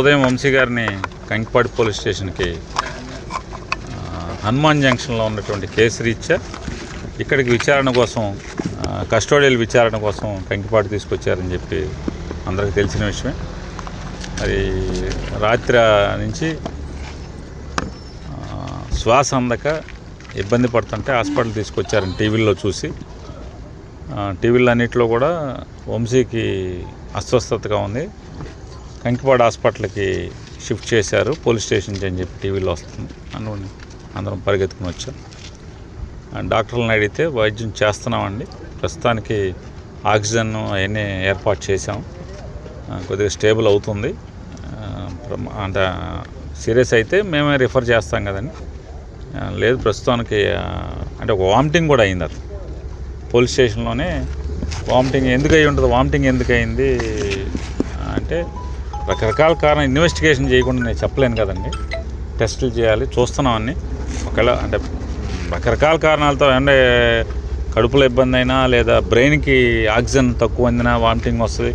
ఉదయం వంశీ గారిని కంకిపాడు పోలీస్ స్టేషన్కి హనుమాన్ జంక్షన్లో ఉన్నటువంటి కేసు రీత్యా ఇక్కడికి విచారణ కోసం కస్టోడియల్ విచారణ కోసం కంకిపాడు తీసుకొచ్చారని చెప్పి అందరికీ తెలిసిన విషయమే. మరి రాత్రి నుంచి శ్వాస అందక ఇబ్బంది పడుతుంటే హాస్పిటల్ తీసుకొచ్చారని టీవీల్లో చూసి, టీవీలో అన్నింటిలో కూడా వంశీకి అస్వస్థతగా ఉంది, కంకిపాడు హాస్పిటల్కి షిఫ్ట్ చేశారు పోలీస్ స్టేషన్కి అని చెప్పి టీవీలో వస్తుంది. అందరం పరిగెత్తుకుని వచ్చాం. డాక్టర్లను అడిగితే వైద్యం చేస్తున్నామండి, ప్రస్తుతానికి ఆక్సిజన్ అవన్నీ ఏర్పాటు చేసాం, కొద్దిగా స్టేబుల్ అవుతుంది, అంత సీరియస్ అయితే మేమే రిఫర్ చేస్తాం కదండి, లేదు ప్రస్తుతానికి అంటే ఒక వామిటింగ్ కూడా అయింది. అతను పోలీస్ స్టేషన్లోనే వామిటింగ్ ఎందుకు అయి ఉంటుంది, వామిటింగ్ ఎందుకు అయింది అంటే రకరకాల కారణం ఇన్వెస్టిగేషన్ చేయకుండా నేను చెప్పలేను కదండి, టెస్టులు చేయాలి, చూస్తున్నామని. ఒకవేళ అంటే రకరకాల కారణాలతో అంటే కడుపులో ఇబ్బంది అయినా లేదా బ్రెయిన్కి ఆక్సిజన్ తక్కువ అందినా వామిటింగ్ వస్తుంది,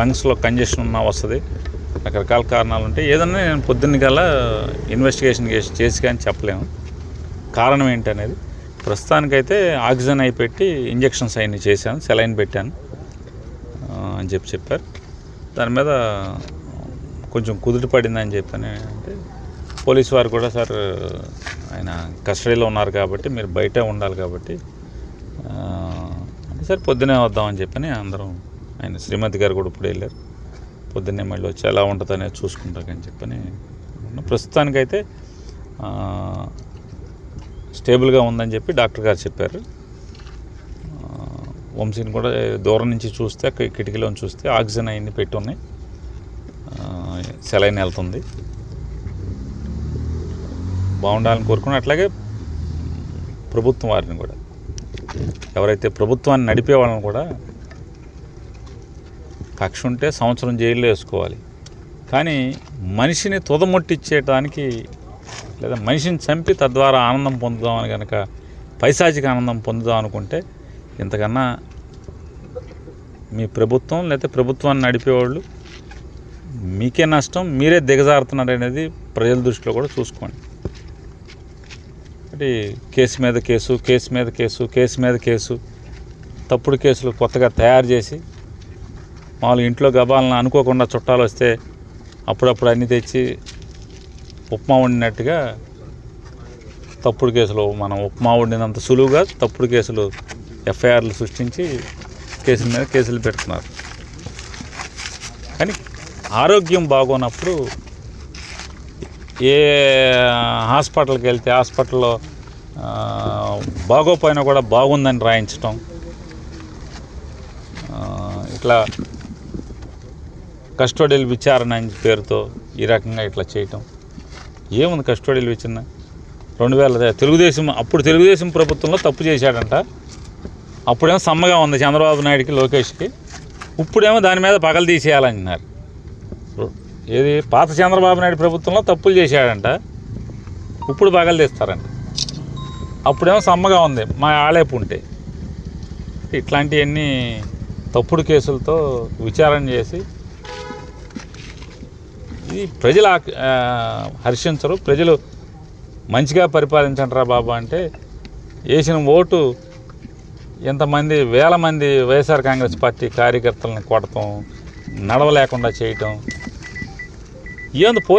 లంగ్స్లో కంజెషన్ ఉన్నా వస్తుంది, రకరకాల కారణాలు ఉంటాయి. ఏదన్నా నేను పొద్దున్న కల్లా ఇన్వెస్టిగేషన్ చేసి కానీ చెప్పలేము కారణం ఏంటనేది. ప్రస్తుతానికైతే ఆక్సిజన్ అయి పెట్టి ఇంజెక్షన్స్ అవన్నీ చేశాను, సెలైన్ పెట్టాను అని చెప్పారు. దాని మీద కొంచెం కుదుట పడిందని చెప్పని అంటే పోలీసు వారు కూడా, సార్ ఆయన కస్టడీలో ఉన్నారు కాబట్టి మీరు బయటే ఉండాలి కాబట్టి అంటే సార్ పొద్దునే వద్దామని చెప్పని అందరం, ఆయన శ్రీమతి గారు కూడా ఇప్పుడు వెళ్ళారు, పొద్దున్నే మళ్ళీ వచ్చి ఎలా ఉంటుంది అనేది చూసుకుంటాకని చెప్పని. ప్రస్తుతానికైతే స్టేబుల్గా ఉందని చెప్పి డాక్టర్ గారు చెప్పారు. వంశీని కూడా దూరం నుంచి చూస్తే కిటికీలో చూస్తే ఆక్సిజన్ అవన్నీ పెట్టి ఉన్నాయి, సెలైన్ వెళ్తుంది, బాగుండాలని కోరుకుని. అట్లాగే ప్రభుత్వం వారిని కూడా, ఎవరైతే ప్రభుత్వాన్ని నడిపే వాళ్ళని కూడా కక్ష ఉంటే సంవత్సరం జైల్లో వేసుకోవాలి, కానీ మనిషిని తుదముట్టించేయడానికి లేదా మనిషిని చంపి తద్వారా ఆనందం పొందుదామని కనుక పైశాచిక ఆనందం పొందుదాం అనుకుంటే ఇంతకన్నా మీ ప్రభుత్వం లేదా ప్రభుత్వాన్ని నడిపేవాళ్ళు మీకే నష్టం, మీరే దిగజారుతున్నారు అనేది ప్రజల దృష్టిలో కూడా చూసుకోండి. అంటే కేసు మీద కేసు, కేసు మీద కేసు, కేసు మీద కేసు, తప్పుడు కేసులు కొత్తగా తయారు చేసి మామూలు ఇంట్లో గబాలను అనుకోకుండా చుట్టాలు వస్తే అప్పుడప్పుడు అన్నీ తెచ్చి ఉప్మా వండినట్టుగా తప్పుడు కేసులు, మనం ఉప్మా వండినంత సులువుగా తప్పుడు కేసులు ఎఫ్ఐఆర్లు సృష్టించి కేసుల మీద కేసులు పెడుతున్నారు. కానీ ఆరోగ్యం బాగోనప్పుడు ఏ హాస్పిటల్కి వెళ్తే హాస్పిటల్లో బాగోపోయినా కూడా బాగుందని రాయించటం, ఇట్లా కస్టోడియల్ విచారణ అని పేరుతో ఈ రకంగా ఇట్లా చేయటం ఏముంది. కస్టోడియల్ విచారణ 2000 అప్పుడు తెలుగుదేశం ప్రభుత్వంలో తప్పు చేశాడంట, అప్పుడేమో సమ్మగా ఉంది చంద్రబాబు నాయుడికి లోకేష్కి, ఇప్పుడేమో దాని మీద పగలు తీసేయాలన్నారు. ఏది పాత చంద్రబాబు నాయుడు ప్రభుత్వంలో తప్పులు చేశాడంట, ఇప్పుడు పగలు తీస్తారంట, అప్పుడేమో సమ్మగా ఉంది మా ఆళేపు ఉంటే. ఇట్లాంటివన్నీ తప్పుడు కేసులతో విచారణ చేసి ఇది ప్రజలు హర్షించరు. ప్రజలు మంచిగా పరిపాలించండి రా బాబా అంటే వేసిన ఓటు ఎంతమంది వేల మంది వైఎస్ఆర్ కాంగ్రెస్ పార్టీ కార్యకర్తలను కొడతాం, నడవలేకుండా చేయటం ఏంది.